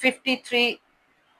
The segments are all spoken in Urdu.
53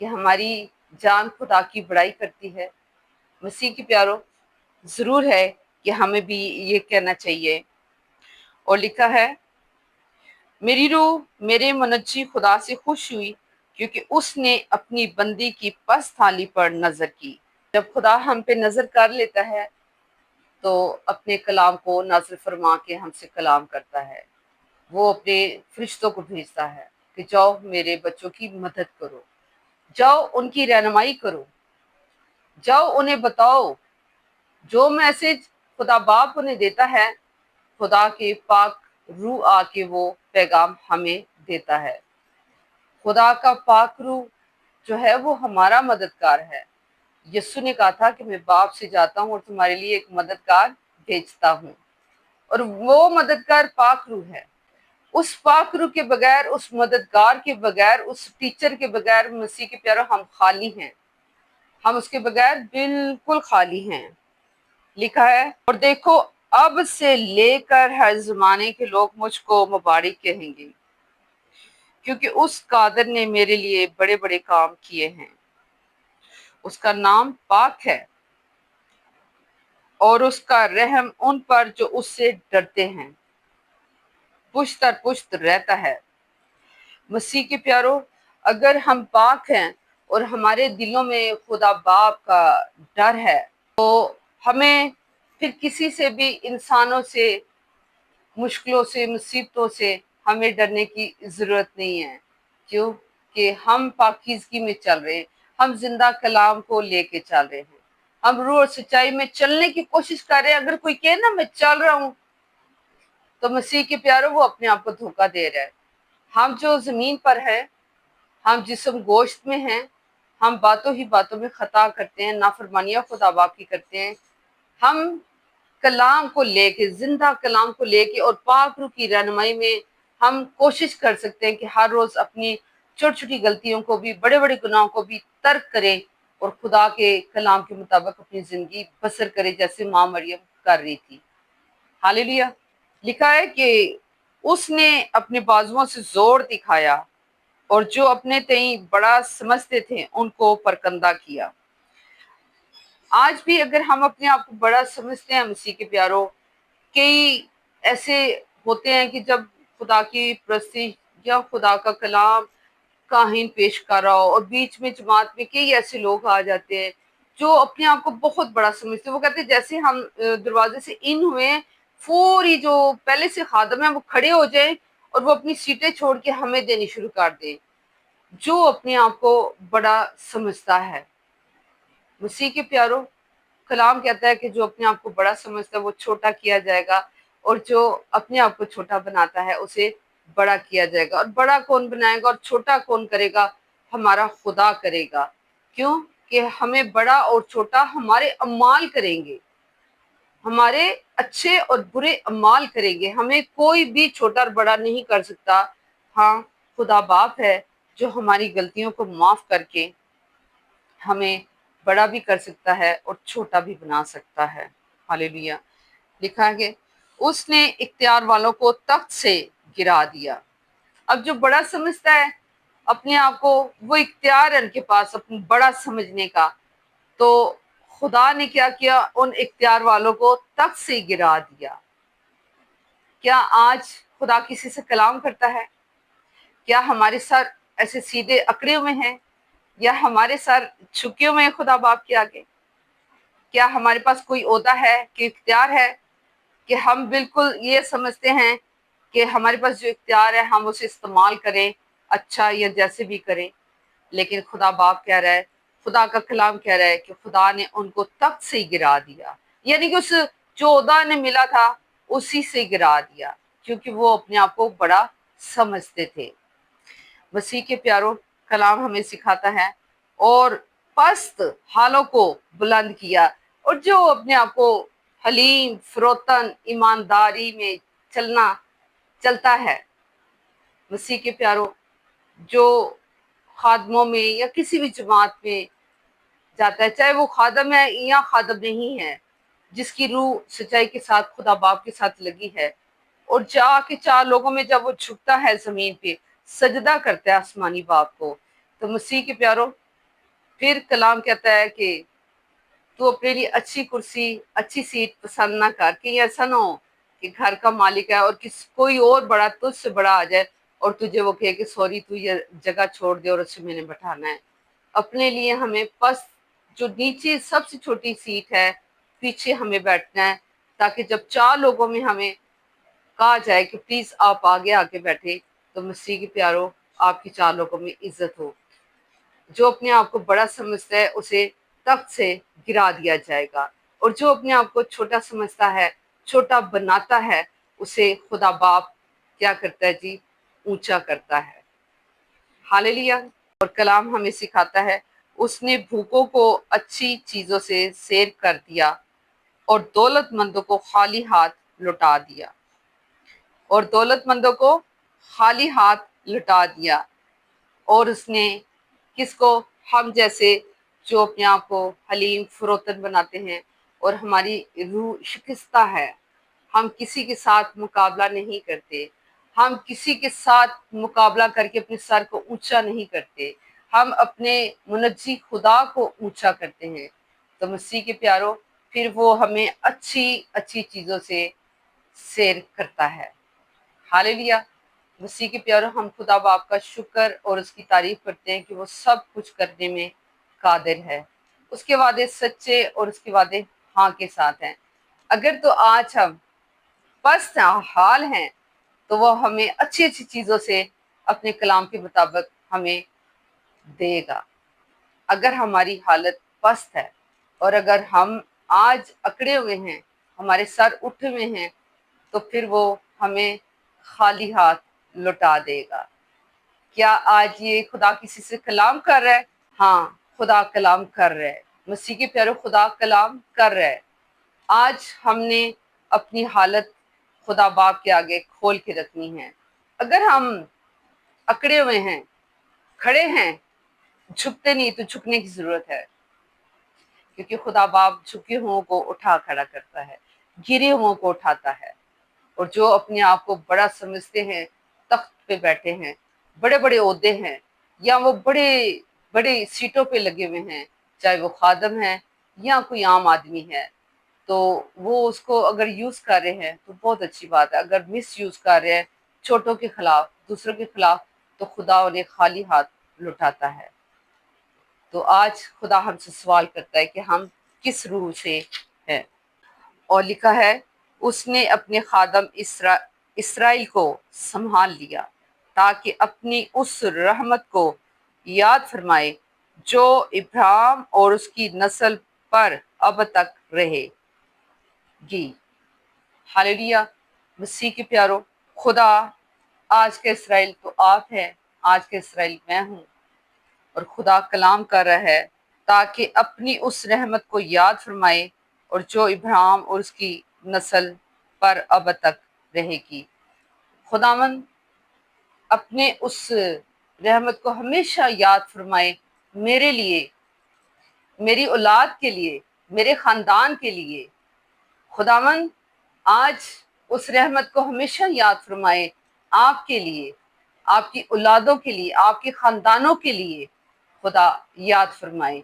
کہ ہماری جان خدا کی بڑائی کرتی ہے؟ مسیح کے پیاروں، ضرور ہے کہ ہمیں بھی یہ کہنا چاہیے۔ اور لکھا ہے، میری روح میرے منجی خدا سے خوش ہوئی، کیونکہ اس نے اپنی بندی کی پست تھالی پر نظر کی۔ جب خدا ہم پہ نظر کر لیتا ہے تو اپنے کلام کو نازل فرما کے ہم سے کلام کرتا ہے۔ وہ اپنے فرشتوں کو بھیجتا ہے کہ جاؤ میرے بچوں کی مدد کرو، جاؤ ان کی رہنمائی کرو، جاؤ انہیں بتاؤ جو میسج خدا باپ انہیں دیتا ہے، خدا کے پاک روح آ کے وہ پیغام ہمیں دیتا ہے۔ خدا کا پاک روح جو ہے وہ ہمارا مددگار ہے۔ یسوع نے کہا تھا کہ میں باپ سے جاتا ہوں اور تمہارے لیے ایک مددگار بھیجتا ہوں، اور وہ مددگار پاک روح ہے۔ اس پاک روح کے بغیر، اس مددگار کے بغیر، اس ٹیچر کے بغیر مسیح کے پیاروں ہم خالی ہیں، ہم اس کے بغیر بالکل خالی ہیں۔ لکھا ہے، اور دیکھو اب سے لے کر ہر زمانے کے لوگ مجھ کو مبارک کہیں گے، کیونکہ اس قادر نے میرے لیے بڑے بڑے کام کیے ہیں۔ اس کا نام پاک ہے، اور اس کا رحم ان پر جو اس سے ڈرتے ہیں پشت در پشت رہتا ہے۔ مسیح کے پیاروں، اگر ہم پاک ہیں اور ہمارے دلوں میں خدا باپ کا ڈر ہے تو ہمیں پھر کسی سے بھی، انسانوں سے، مشکلوں سے، مصیبتوں سے ہمیں ڈرنے کی ضرورت نہیں ہے۔ کیوں کہ ہم پاکیزگی میں چل رہے ہیں، ہم زندہ کلام کو لے کے چل رہے ہیں، ہم روح اور سچائی میں چلنے کی کوشش کر رہے ہیں۔ اگر کوئی کہے نا میں چل رہا ہوں، تو مسیح کے پیاروں وہ اپنے آپ کو دھوکہ دے رہا ہے۔ ہم جو زمین پر ہے، ہم جسم گوشت میں ہیں، ہم باتوں ہی باتوں میں خطا کرتے ہیں، نافرمانیاں خدا باپ کی کرتے ہیں۔ ہم کلام کو لے کے، زندہ کلام کو لے کے اور پاک روح کی رہنمائی میں ہم کوشش کر سکتے ہیں کہ ہر روز اپنی چھوٹی چھوٹی غلطیوں کو بھی، بڑے بڑے گناہوں کو بھی ترک کریں اور خدا کے کلام کے مطابق اپنی زندگی بسر کریں، جیسے ماں مریم کر رہی تھی۔ ہاللیلویہ۔ لکھا ہے کہ اس نے اپنے بازوؤں سے زور دکھایا، اور جو اپنے تئیں بڑا سمجھتے تھے ان کو پرکندہ کیا۔ آج بھی اگر ہم اپنے آپ کو بڑا سمجھتے ہیں مسیح کے پیاروں، کئی ایسے ہوتے ہیں کہ جب خدا کی پرستش یا خدا کا کلام کاہن پیش کر رہا ہو اور بیچ میں جماعت میں کئی ایسے لوگ آ جاتے ہیں جو اپنے آپ کو بہت بڑا سمجھتے ہیں۔ وہ کہتے ہیں جیسے ہم دروازے سے ان ہوئے ہیں، فوری جو پہلے سے خادم ہیں وہ کھڑے ہو جائیں اور وہ اپنی سیٹیں چھوڑ کے ہمیں دینی شروع کر دیں، جو اپنے آپ کو بڑا سمجھتا ہے۔ مسیح کے پیاروں، کلام کہتا ہے کہ جو اپنے آپ کو بڑا سمجھتا ہے وہ چھوٹا کیا جائے گا، اور جو اپنے آپ کو چھوٹا بناتا ہے اسے بڑا کیا جائے گا۔ اور بڑا کون بنائے گا اور چھوٹا کون کرے گا؟ ہمارا خدا کرے گا۔ کیوں کہ ہمیں بڑا اور چھوٹا ہمارے اعمال کریں گے، ہمارے اچھے اور برے اعمال کریں گے۔ ہمیں کوئی بھی چھوٹا اور بڑا نہیں کر سکتا۔ ہاں، خدا باپ ہے جو ہماری غلطیوں کو معاف کر کے ہمیں بڑا بھی کر سکتا ہے اور چھوٹا بھی بنا سکتا ہے۔ ہاللیلویہ۔ لکھا ہے کہ اس نے اختیار والوں کو تخت سے گرا دیا۔ اب جو بڑا سمجھتا ہے اپنے آپ کو، وہ اختیار ہے ان کے پاس اپنے بڑا سمجھنے کا، تو خدا نے کیا کیا؟ ان اختیار والوں کو تخت سے گرا دیا۔ کیا آج خدا کسی سے کلام کرتا ہے؟ کیا ہمارے سر ایسے سیدھے اکڑے ہوئے ہیں، یا ہمارے سر جھکے ہوئے ہیں خدا باپ کے آگے؟ کیا ہمارے پاس کوئی عہدہ ہے کہ اختیار ہے کہ ہم بالکل یہ سمجھتے ہیں کہ ہمارے پاس جو اختیار ہے ہم اسے استعمال کریں، اچھا یا جیسے بھی کریں؟ لیکن خدا باپ کہہ رہا ہے، خدا کا کلام کہہ رہا ہے کہ خدا نے ان کو تخت سے گرا دیا، یعنی کہ اس جو عہدہ نے ملا تھا اسی سے گرا دیا، کیونکہ وہ اپنے آپ کو بڑا سمجھتے تھے۔ مسیح کے پیاروں، کلام ہمیں سکھاتا ہے، اور پست حالوں کو بلند کیا، اور جو اپنے آپ کو حلیم، فروتن، ایمانداری میں چلتا ہے۔ مسیح کے پیاروں، جو خادموں میں یا کسی بھی جماعت میں جاتا ہے، چاہے وہ خادم ہے یا خادم نہیں ہے، جس کی روح سچائی کے ساتھ خدا باپ کے ساتھ لگی ہے، اور جا کے چار لوگوں میں جب وہ جھکتا ہے زمین پہ، سجدہ کرتا ہے آسمانی باپ کو، تو مسیح کے پیاروں پھر کلام کہتا ہے کہ تو اپنے لیے اچھی کرسی اچھی سیٹ پسند نہ کر، کہیں ایسا نہ ہو کہ گھر کا مالک ہے اور کوئی اور بڑا تجھ سے بڑا آ جائے اور تجھے وہ کہے کہ سوری تو یہ جگہ چھوڑ دے اور اسے میں نے بٹھانا ہے۔ اپنے لیے ہمیں پس جو نیچے سب سے چھوٹی سیٹ ہے پیچھے ہمیں بیٹھنا ہے، تاکہ جب چار لوگوں میں ہمیں کہا جائے کہ پلیز آپ آگے آگے بیٹھے تو مسیح کے پیارو آپ کی چار لوگوں میں عزت ہو۔ جو اپنے آپ کو بڑا سمجھتا ہے اسے تخت سے گرا دیا جائے گا، اور جو اپنے آپ کو چھوٹا سمجھتا ہے، چھوٹا بناتا ہے، اسے خدا باپ کیا کرتا ہے جی؟ اونچا کرتا ہے۔ ہاللیلویا۔ اور کلام ہمیں سکھاتا ہے اس نے بھوکوں کو اچھی چیزوں سے سیر کر دیا اور دولت مندوں کو خالی ہاتھ لوٹا دیا، اور دولت مندوں کو خالی ہاتھ لٹا دیا۔ اور اس نے کس کو؟ ہم جیسے جو اپنے آپ کو حلیم فروتن بناتے ہیں اور ہماری روح شکستہ ہے، ہم کسی کے ساتھ مقابلہ نہیں کرتے، ہم کسی کے ساتھ مقابلہ کر کے اپنے سر کو اونچا نہیں کرتے، ہم اپنے منجی خدا کو اونچا کرتے ہیں، تو مسیح کے پیارو پھر وہ ہمیں اچھی اچھی چیزوں سے سیر کرتا ہے۔ ہاللیلویا۔ مسیح کے پیارو ہم خدا باپ کا شکر اور اس کی تعریف کرتے ہیں کہ وہ سب کچھ کرنے میں قادر ہے، اس کے وعدے سچے اور اس کے وعدے ہاں کے ساتھ ہیں۔ اگر تو آج ہم پست حال ہیں تو وہ ہمیں اچھی اچھی چیزوں سے اپنے کلام کے مطابق ہمیں دے گا۔ اگر ہماری حالت پست ہے اور اگر ہم آج اکڑے ہوئے ہیں، ہمارے سر اٹھے ہوئے ہیں، تو پھر وہ ہمیں خالی ہاتھ لوٹا دے گا۔ کیا آج یہ خدا کسی سے کلام کر رہا ہے؟ ہاں، خدا کلام کر رہا ہے۔ مسیح کے پیارو خدا کلام کر رہا ہے۔ آج ہم نے اپنی حالت خدا باپ کے آگے کھول کے رکھنی ہے۔ اگر ہم اکڑے ہوئے ہیں، کھڑے ہیں، جھکتے نہیں، تو جھکنے کی ضرورت ہے، کیونکہ خدا باپ جھکے ہوں کو اٹھا کھڑا کرتا ہے، گرے ہوں کو اٹھاتا ہے، اور جو اپنے آپ کو بڑا سمجھتے ہیں، تخت پہ بیٹھے ہیں، بڑے بڑے عہدے ہیں، یا وہ بڑے بڑے سیٹوں پہ لگے ہوئے ہیں، چاہے وہ خادم ہیں یا کوئی عام آدمی ہے، تو وہ اس کو اگر یوز کر رہے ہیں تو بہت اچھی بات ہے۔ اگر مس یوز کر رہے ہیں چھوٹوں کے خلاف، دوسروں کے خلاف، تو خدا انہیں خالی ہاتھ لٹاتا ہے۔ تو آج خدا ہم سے سوال کرتا ہے کہ ہم کس روح سے ہیں۔ اور لکھا ہے اس نے اپنے خادم اسرائیل کو سنبھال لیا تاکہ اپنی اس رحمت کو یاد فرمائے جو ابراہیم اور اس کی نسل پر اب تک رہے گی۔ ہاللیلویا۔ مسیح کے پیارو، خدا آج کا اسرائیل تو آپ ہے، آج کا اسرائیل میں ہوں، اور خدا کلام کر رہا ہے تاکہ اپنی اس رحمت کو یاد فرمائے اور جو ابراہیم اور اس کی نسل پر اب تک رہے گی۔ خداوند اپنے اس رحمت کو ہمیشہ یاد فرمائے میرے لیے، میری اولاد کے لیے، میرے خاندان کے لیے۔ خداوند آج اس رحمت کو ہمیشہ یاد فرمائے آپ کے لیے، آپ کی اولادوں کے لیے، آپ کے خاندانوں کے لیے خدا یاد فرمائے۔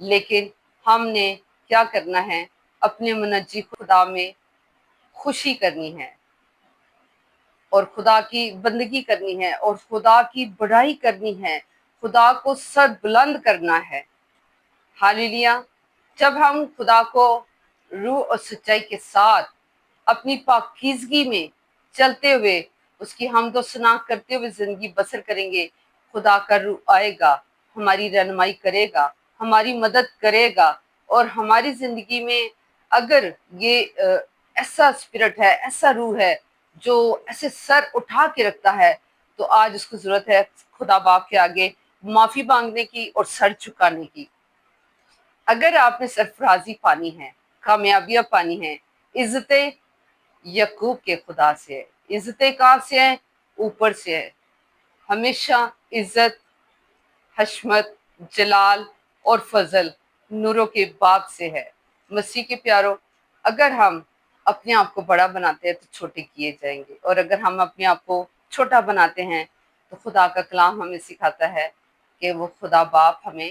لیکن ہم نے کیا کرنا ہے؟ اپنے منجی خدا میں خوشی کرنی ہے، اور خدا کی بندگی کرنی ہے، اور خدا کی بڑائی کرنی ہے، خدا کو سر بلند کرنا ہے۔ ہاللیلویا۔ جب ہم خدا کو روح اور سچائی کے ساتھ اپنی پاکیزگی میں چلتے ہوئے اس کی حمد و ثنا کرتے ہوئے زندگی بسر کریں گے، خدا کا روح آئے گا، ہماری رہنمائی کرے گا، ہماری مدد کرے گا، اور ہماری زندگی میں اگر یہ ایسا اسپرٹ ہے، ایسا روح ہے جو ایسے سر اٹھا کے رکھتا ہے، تو آج اس کو ضرورت ہے خدا باپ کے آگے معافی مانگنے کی اور سر جھکانے کی۔ اگر آپ نے سرفرازی پانی ہے، کامیابیاں پانی ہے، عزت یعقوب کے خدا سے ہے۔ عزتیں کہاں سے ہیں؟ اوپر سے ہے۔ ہمیشہ عزت، حشمت، جلال اور فضل نوروں کے باپ سے ہے۔ مسیح کے پیارو، اگر ہم اپنے آپ کو بڑا بناتے ہیں تو چھوٹے کیے جائیں گے، اور اگر ہم اپنے آپ کو چھوٹا بناتے ہیں تو خدا کا کلام ہمیں سکھاتا ہے کہ وہ خدا باپ ہمیں